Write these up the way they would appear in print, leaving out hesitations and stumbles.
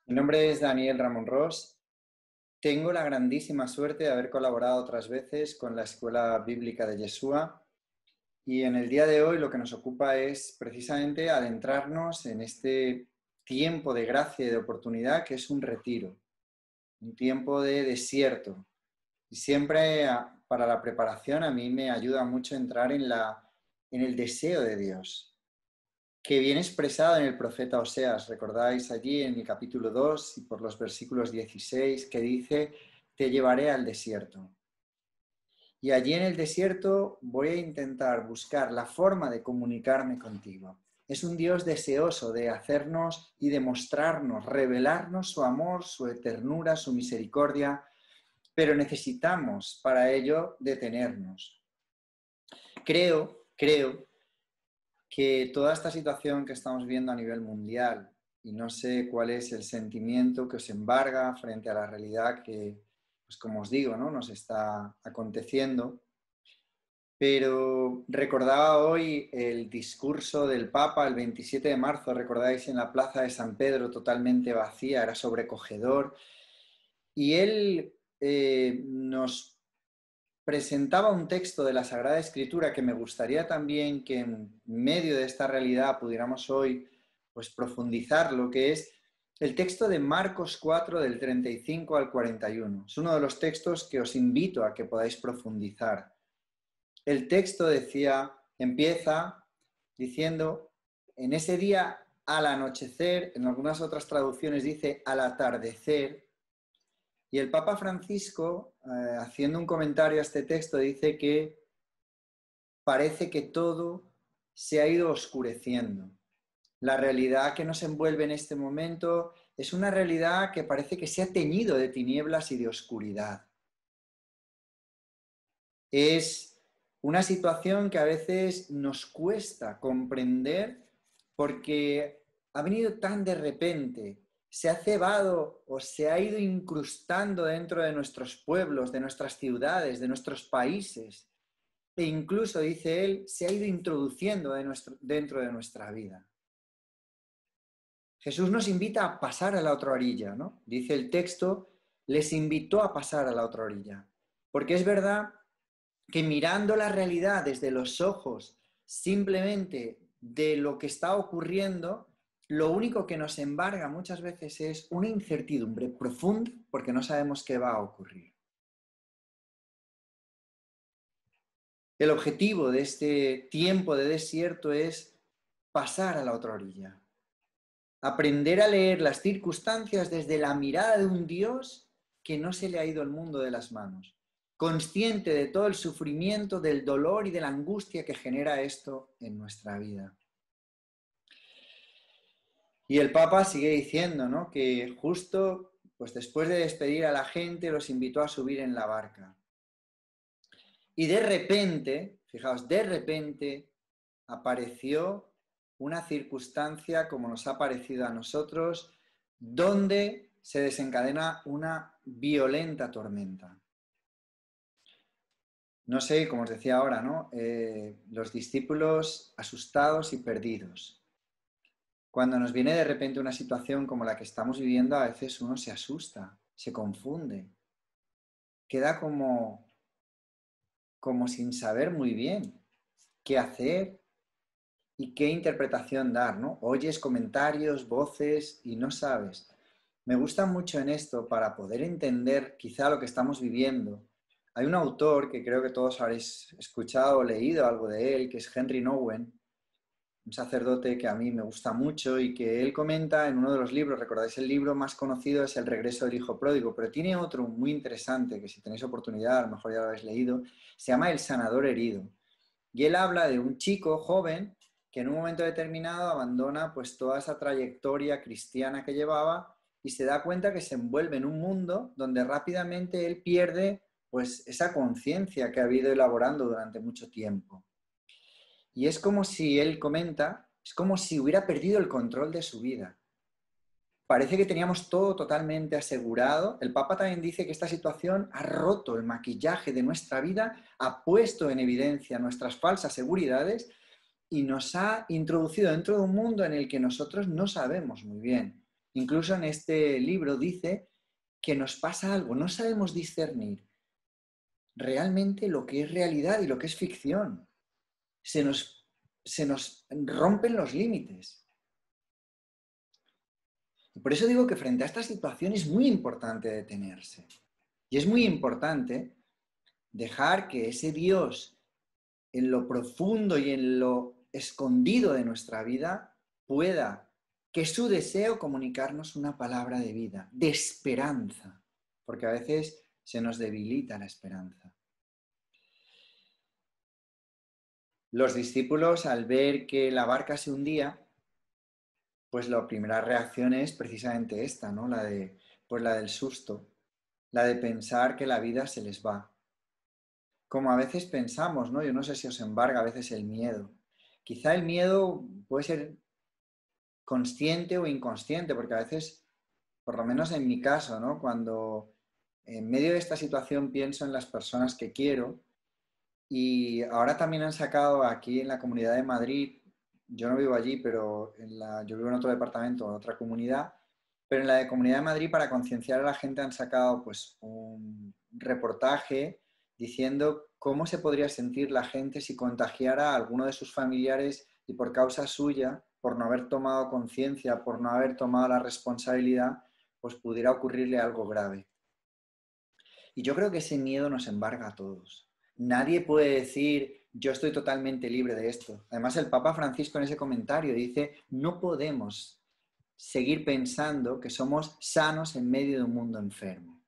Mi nombre es Daniel Ramón Ros. Tengo la grandísima suerte de haber colaborado otras veces con la Escuela Bíblica de Yeshua y en el día de hoy lo que nos ocupa es precisamente adentrarnos en este tiempo de gracia y de oportunidad que es un retiro, un tiempo de desierto. Y siempre para la preparación a mí me ayuda mucho entrar en el deseo de Dios, que viene expresado en el profeta Oseas. Recordáis allí en el capítulo 2 y por los versículos 16 que dice: te llevaré al desierto. Y allí en el desierto voy a intentar buscar la forma de comunicarme contigo. Es un Dios deseoso de hacernos y demostrarnos, revelarnos su amor, su ternura, su misericordia, pero necesitamos para ello detenernos. Creo que toda esta situación que estamos viendo a nivel mundial, y no sé cuál es el sentimiento que os embarga frente a la realidad que, pues como os digo, ¿no?, nos está aconteciendo, pero recordaba hoy el discurso del Papa el 27 de marzo, recordáis, en la plaza de San Pedro, totalmente vacía, era sobrecogedor, y él nos presentaba un texto de la Sagrada Escritura que me gustaría también que en medio de esta realidad pudiéramos hoy pues profundizar, lo que es el texto de Marcos 4 del 35 al 41. Es uno de los textos que os invito a que podáis profundizar. El texto empieza diciendo: en ese día al anochecer, en algunas otras traducciones dice al atardecer. Y el Papa Francisco, haciendo un comentario a este texto, dice que parece que todo se ha ido oscureciendo. La realidad que nos envuelve en este momento es una realidad que parece que se ha teñido de tinieblas y de oscuridad. Es una situación que a veces nos cuesta comprender porque ha venido tan de repente, se ha cebado o se ha ido incrustando dentro de nuestros pueblos, de nuestras ciudades, de nuestros países, e incluso, dice él, se ha ido introduciendo dentro de nuestra vida. Jesús nos invita a pasar a la otra orilla, ¿no? Dice el texto, les invitó a pasar a la otra orilla, porque es verdad que mirando la realidad desde los ojos simplemente de lo que está ocurriendo, lo único que nos embarga muchas veces es una incertidumbre profunda porque no sabemos qué va a ocurrir. El objetivo de este tiempo de desierto es pasar a la otra orilla, aprender a leer las circunstancias desde la mirada de un Dios que no se le ha ido el mundo de las manos, consciente de todo el sufrimiento, del dolor y de la angustia que genera esto en nuestra vida. Y el Papa sigue diciendo, ¿no?, que justo pues después de despedir a la gente los invitó a subir en la barca. Y de repente, fijaos, de repente apareció una circunstancia como nos ha parecido a nosotros, donde se desencadena una violenta tormenta. No sé, como os decía ahora, ¿no?, los discípulos asustados y perdidos. Cuando nos viene de repente una situación como la que estamos viviendo, a veces uno se asusta, se confunde, queda como sin saber muy bien qué hacer y qué interpretación dar, ¿no? Oyes comentarios, voces y no sabes. Me gusta mucho en esto para poder entender quizá lo que estamos viviendo. Hay un autor que creo que todos habréis escuchado o leído algo de él, que es Henry Nouwen, un sacerdote que a mí me gusta mucho y que él comenta en uno de los libros. Recordáis, el libro más conocido es El regreso del hijo pródigo, pero tiene otro muy interesante que si tenéis oportunidad, a lo mejor ya lo habéis leído, se llama El sanador herido. Y él habla de un chico joven que en un momento determinado abandona pues toda esa trayectoria cristiana que llevaba y se da cuenta que se envuelve en un mundo donde rápidamente él pierde pues esa conciencia que ha habido elaborando durante mucho tiempo. Y es como si él comenta, es como si hubiera perdido el control de su vida. Parece que teníamos todo totalmente asegurado. El Papa también dice que esta situación ha roto el maquillaje de nuestra vida, ha puesto en evidencia nuestras falsas seguridades y nos ha introducido dentro de un mundo en el que nosotros no sabemos muy bien. Incluso en este libro dice que nos pasa algo, no sabemos discernir realmente lo que es realidad y lo que es ficción. Se nos rompen los límites. Y por eso digo que frente a esta situación es muy importante detenerse. Y es muy importante dejar que ese Dios en lo profundo y en lo escondido de nuestra vida pueda, que su deseo comunicarnos una palabra de vida, de esperanza, porque a veces se nos debilita la esperanza. Los discípulos, al ver que la barca se hundía, pues la primera reacción es precisamente esta, ¿no? Pues la del susto, la de pensar que la vida se les va. Como a veces pensamos, ¿no? Yo no sé si os embarga a veces el miedo. Quizá el miedo puede ser consciente o inconsciente, porque a veces, por lo menos en mi caso, ¿no? Cuando en medio de esta situación pienso en las personas que quiero, y ahora también han sacado aquí en la Comunidad de Madrid, yo no vivo allí, pero yo vivo en otro departamento, en otra comunidad, pero en la de Comunidad de Madrid, para concienciar a la gente, han sacado pues un reportaje diciendo cómo se podría sentir la gente si contagiara a alguno de sus familiares y por causa suya, por no haber tomado conciencia, por no haber tomado la responsabilidad, pues pudiera ocurrirle algo grave. Y yo creo que ese miedo nos embarga a todos. Nadie puede decir, yo estoy totalmente libre de esto. Además, el Papa Francisco en ese comentario dice, no podemos seguir pensando que somos sanos en medio de un mundo enfermo.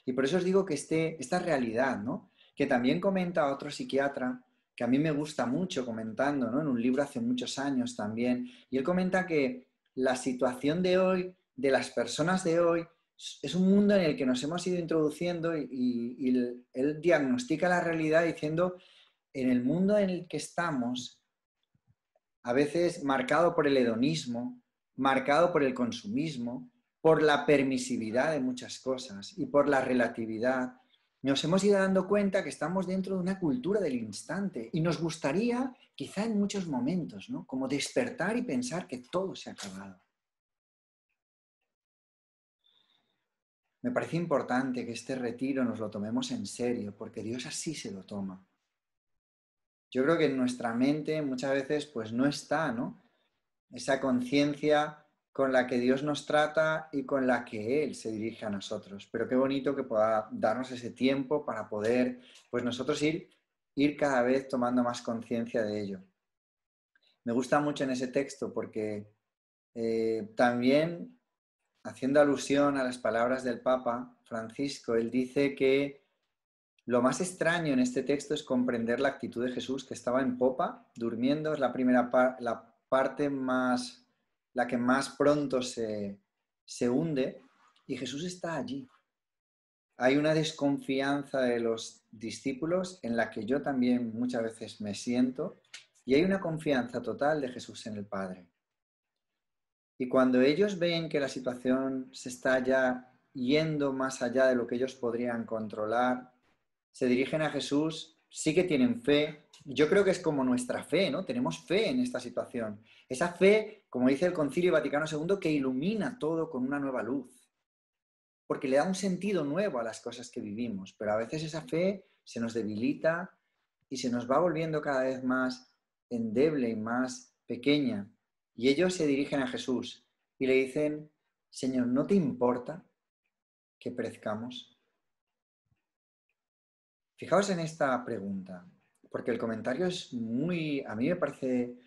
Y por eso os digo que esta realidad, ¿no? Que también comenta otro psiquiatra, que a mí me gusta mucho comentando, ¿no? En un libro hace muchos años también, y él comenta que la situación de hoy, de las personas de hoy, es un mundo en el que nos hemos ido introduciendo y él diagnostica la realidad diciendo, en el mundo en el que estamos, a veces marcado por el hedonismo, marcado por el consumismo, por la permisividad de muchas cosas y por la relatividad, nos hemos ido dando cuenta que estamos dentro de una cultura del instante y nos gustaría, quizá en muchos momentos, ¿no? Como despertar y pensar que todo se ha acabado. Me parece importante que este retiro nos lo tomemos en serio, porque Dios así se lo toma. Yo creo que en nuestra mente muchas veces pues no está, ¿no? Esa conciencia con la que Dios nos trata y con la que Él se dirige a nosotros. Pero qué bonito que pueda darnos ese tiempo para poder, pues nosotros ir cada vez tomando más conciencia de ello. Me gusta mucho en ese texto porque también, haciendo alusión a las palabras del Papa Francisco, él dice que lo más extraño en este texto es comprender la actitud de Jesús, que estaba en popa, durmiendo, es la primera la parte más, la que más pronto se hunde, y Jesús está allí. Hay una desconfianza de los discípulos en la que yo también muchas veces me siento, y hay una confianza total de Jesús en el Padre. Y cuando ellos ven que la situación se está ya yendo más allá de lo que ellos podrían controlar, se dirigen a Jesús, sí que tienen fe. Yo creo que es como nuestra fe, ¿no? Tenemos fe en esta situación. Esa fe, como dice el Concilio Vaticano II, que ilumina todo con una nueva luz, porque le da un sentido nuevo a las cosas que vivimos. Pero a veces esa fe se nos debilita y se nos va volviendo cada vez más endeble y más pequeña. Y ellos se dirigen a Jesús y le dicen, Señor, ¿no te importa que perezcamos? Fijaos en esta pregunta, porque el comentario es a mí me parece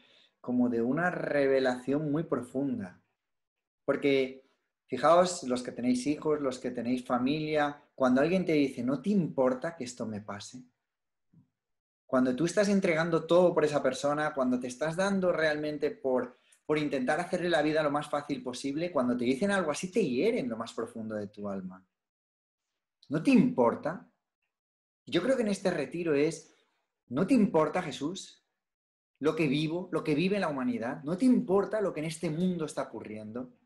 como de una revelación muy profunda. Porque fijaos, los que tenéis hijos, los que tenéis familia, cuando alguien te dice, ¿no te importa que esto me pase? Cuando tú estás entregando todo por esa persona, cuando te estás dando realmente por intentar hacerle la vida lo más fácil posible, cuando te dicen algo así te hieren lo más profundo de tu alma. ¿No te importa? Yo creo que en este retiro ¿no te importa, Jesús, lo que vivo, lo que vive la humanidad? ¿No te importa lo que en este mundo está ocurriendo?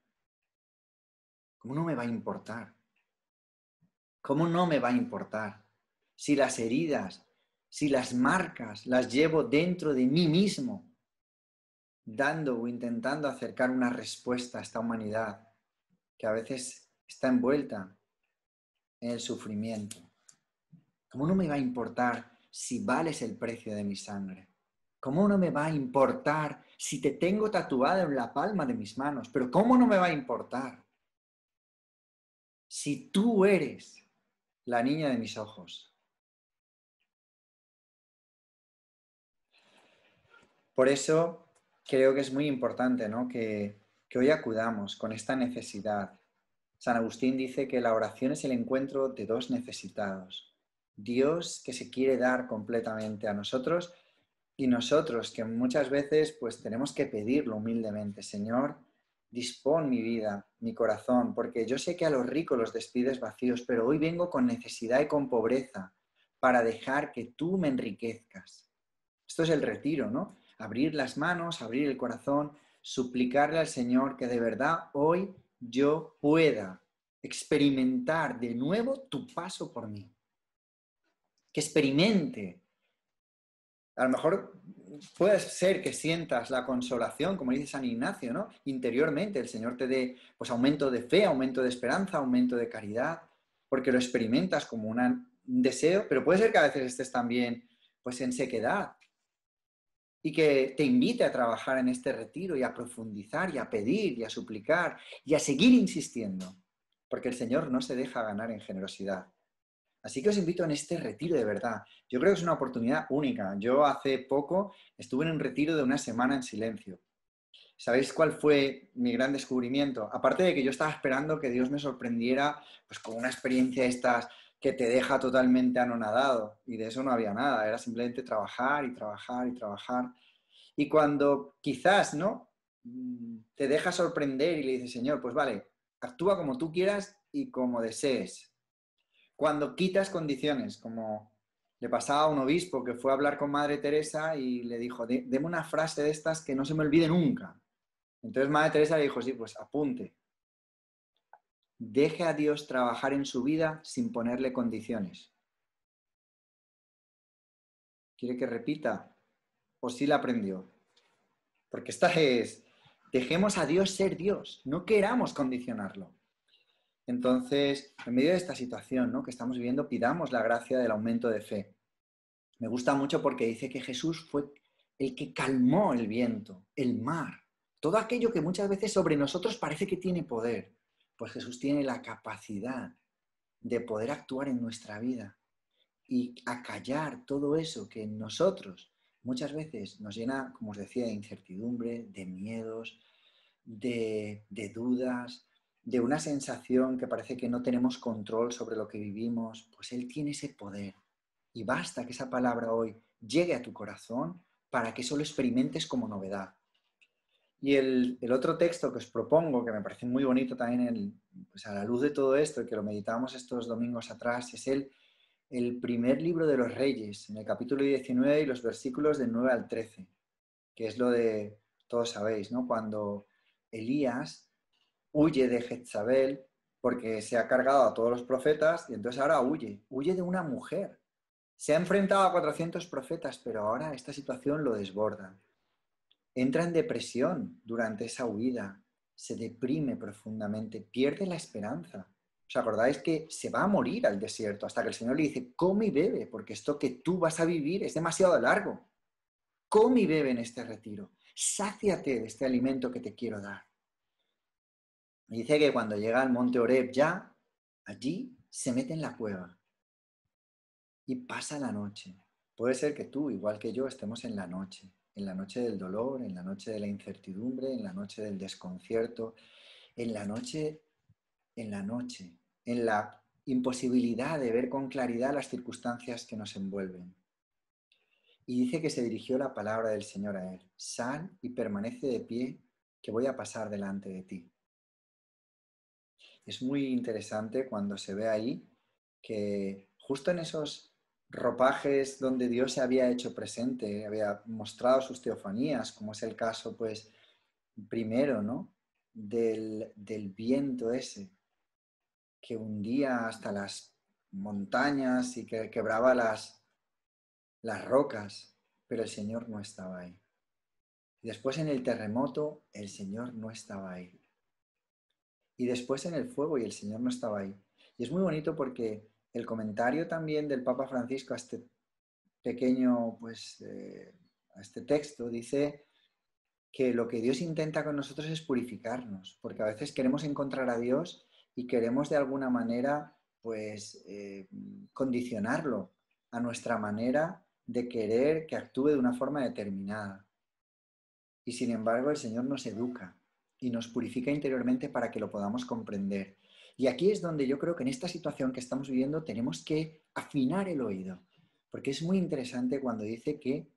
¿Cómo no me va a importar? ¿Cómo no me va a importar? Si las heridas, si las marcas las llevo dentro de mí mismo, dando o intentando acercar una respuesta a esta humanidad que a veces está envuelta en el sufrimiento. ¿Cómo no me va a importar si vales el precio de mi sangre? ¿Cómo no me va a importar si te tengo tatuado en la palma de mis manos? Pero ¿cómo no me va a importar si tú eres la niña de mis ojos? Por eso creo que es muy importante, ¿no?, que hoy acudamos con esta necesidad. San Agustín dice que la oración es el encuentro de dos necesitados. Dios que se quiere dar completamente a nosotros y nosotros que muchas veces pues tenemos que pedirlo humildemente. Señor, dispón mi vida, mi corazón, porque yo sé que a los ricos los despides vacíos, pero hoy vengo con necesidad y con pobreza para dejar que tú me enriquezcas. Esto es el retiro, ¿no? Abrir las manos, abrir el corazón, suplicarle al Señor que de verdad hoy yo pueda experimentar de nuevo tu paso por mí. Que experimente. A lo mejor puede ser que sientas la consolación, como dice San Ignacio, ¿no? Interiormente el Señor te dé pues, aumento de fe, aumento de esperanza, aumento de caridad, porque lo experimentas como un deseo, pero puede ser que a veces estés también pues, en sequedad, y que te invite a trabajar en este retiro y a profundizar y a pedir y a suplicar y a seguir insistiendo, porque el Señor no se deja ganar en generosidad. Así que os invito en este retiro de verdad. Yo creo que es una oportunidad única. Yo hace poco estuve en un retiro de una semana en silencio. ¿Sabéis cuál fue mi gran descubrimiento? Aparte de que yo estaba esperando que Dios me sorprendiera pues con una experiencia de estas que te deja totalmente anonadado, y de eso no había nada, era simplemente trabajar y trabajar y trabajar. Y cuando quizás, ¿no?, te deja sorprender y le dices, Señor, pues vale, actúa como tú quieras y como desees. Cuando quitas condiciones, como le pasaba a un obispo que fue a hablar con Madre Teresa y le dijo, deme una frase de estas que no se me olvide nunca. Entonces Madre Teresa le dijo, sí, pues apunte. Deje a Dios trabajar en su vida sin ponerle condiciones. ¿Quiere que repita? ¿O sí la aprendió? Porque esta es, dejemos a Dios ser Dios, no queramos condicionarlo. Entonces, en medio de esta situación, ¿no?, que estamos viviendo, pidamos la gracia del aumento de fe. Me gusta mucho porque dice que Jesús fue el que calmó el viento, el mar, todo aquello que muchas veces sobre nosotros parece que tiene poder. Pues Jesús tiene la capacidad de poder actuar en nuestra vida y acallar todo eso que en nosotros muchas veces nos llena, como os decía, de incertidumbre, de miedos, de dudas, de una sensación que parece que no tenemos control sobre lo que vivimos. Pues Él tiene ese poder. Y basta que esa palabra hoy llegue a tu corazón para que eso lo experimentes como novedad. Y el otro texto que os propongo, que me parece muy bonito también pues a la luz de todo esto y que lo meditábamos estos domingos atrás, es el primer libro de los Reyes, en el capítulo 19 y los versículos del 9 al 13, que es lo de, todos sabéis, ¿no?, cuando Elías huye de Jezabel porque se ha cargado a todos los profetas y entonces ahora huye de una mujer. Se ha enfrentado a 400 profetas, pero ahora esta situación lo desborda. Entra en depresión durante esa huida, se deprime profundamente, pierde la esperanza. ¿Os acordáis que se va a morir al desierto hasta que el Señor le dice, come y bebe, porque esto que tú vas a vivir es demasiado largo? Come y bebe en este retiro, sáciate de este alimento que te quiero dar. Y dice que cuando llega al monte Oreb ya, allí se mete en la cueva y pasa la noche. Puede ser que tú, igual que yo, estemos en la noche del dolor, en la noche de la incertidumbre, en la noche del desconcierto, en la noche, en la imposibilidad de ver con claridad las circunstancias que nos envuelven. Y dice que se dirigió la palabra del Señor a él, sal y permanece de pie, que voy a pasar delante de ti. Es muy interesante cuando se ve ahí que justo en esos ropajes donde Dios se había hecho presente, había mostrado sus teofanías, como es el caso, pues, primero, ¿no?, del viento ese que hundía hasta las montañas y que quebraba las rocas, pero el Señor no estaba ahí. Y después en el terremoto el Señor no estaba ahí. Y después en el fuego y el Señor no estaba ahí. Y es muy bonito porque el comentario también del Papa Francisco a este pequeño, a este texto, dice que lo que Dios intenta con nosotros es purificarnos, porque a veces queremos encontrar a Dios y queremos de alguna manera, condicionarlo a nuestra manera de querer que actúe de una forma determinada. Y sin embargo, el Señor nos educa y nos purifica interiormente para que lo podamos comprender. Y aquí es donde yo creo que en esta situación que estamos viviendo tenemos que afinar el oído, porque es muy interesante cuando dice que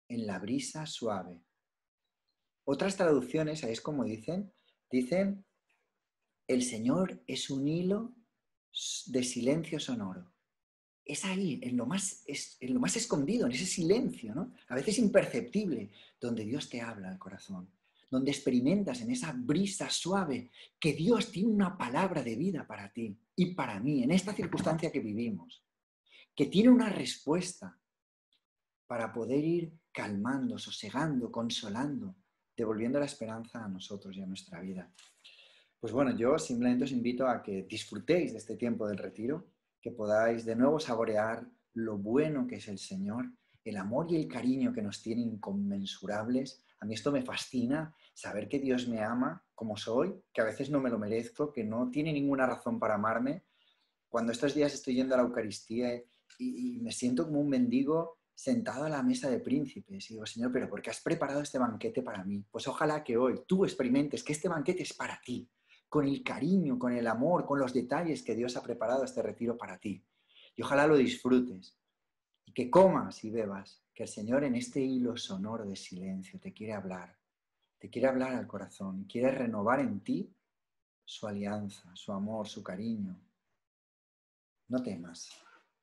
en la brisa suave. Otras traducciones, ahí es como dicen, el Señor es un hilo de silencio sonoro. Es ahí, en lo más escondido, en ese silencio, ¿no? A veces imperceptible, donde Dios te habla al corazón, donde experimentas en esa brisa suave que Dios tiene una palabra de vida para ti y para mí, en esta circunstancia que vivimos, que tiene una respuesta para poder ir calmando, sosegando, consolando, devolviendo la esperanza a nosotros y a nuestra vida. Pues bueno, yo simplemente os invito a que disfrutéis de este tiempo del retiro, que podáis de nuevo saborear lo bueno que es el Señor, el amor y el cariño que nos tiene inconmensurables. A mí esto me fascina, saber que Dios me ama como soy, que a veces no me lo merezco, que no tiene ninguna razón para amarme. Cuando estos días estoy yendo a la Eucaristía y me siento como un mendigo sentado a la mesa de príncipes y digo, Señor, pero ¿por qué has preparado este banquete para mí? Pues ojalá que hoy tú experimentes que este banquete es para ti, con el cariño, con el amor, con los detalles que Dios ha preparado este retiro para ti. Y ojalá lo disfrutes y que comas y bebas, que el Señor en este hilo sonoro de silencio te quiere hablar al corazón, quiere renovar en ti su alianza, su amor, su cariño. No temas,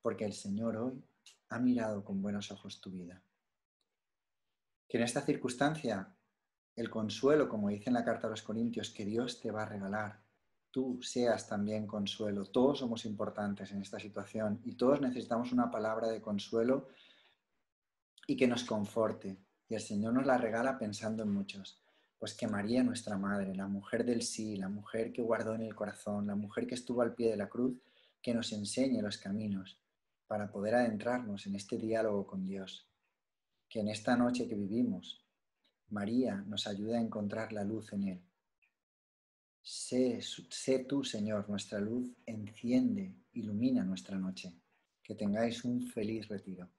porque el Señor hoy ha mirado con buenos ojos tu vida. Que en esta circunstancia, el consuelo, como dice en la carta a los Corintios, que Dios te va a regalar, tú seas también consuelo. Todos somos importantes en esta situación y todos necesitamos una palabra de consuelo y que nos conforte. Y el Señor nos la regala pensando en muchos. Pues que María, nuestra Madre, la mujer del sí, la mujer que guardó en el corazón, la mujer que estuvo al pie de la cruz, que nos enseñe los caminos para poder adentrarnos en este diálogo con Dios. Que en esta noche que vivimos, María nos ayude a encontrar la luz en Él. Sé tú, Señor, nuestra luz, enciende, ilumina nuestra noche. Que tengáis un feliz retiro.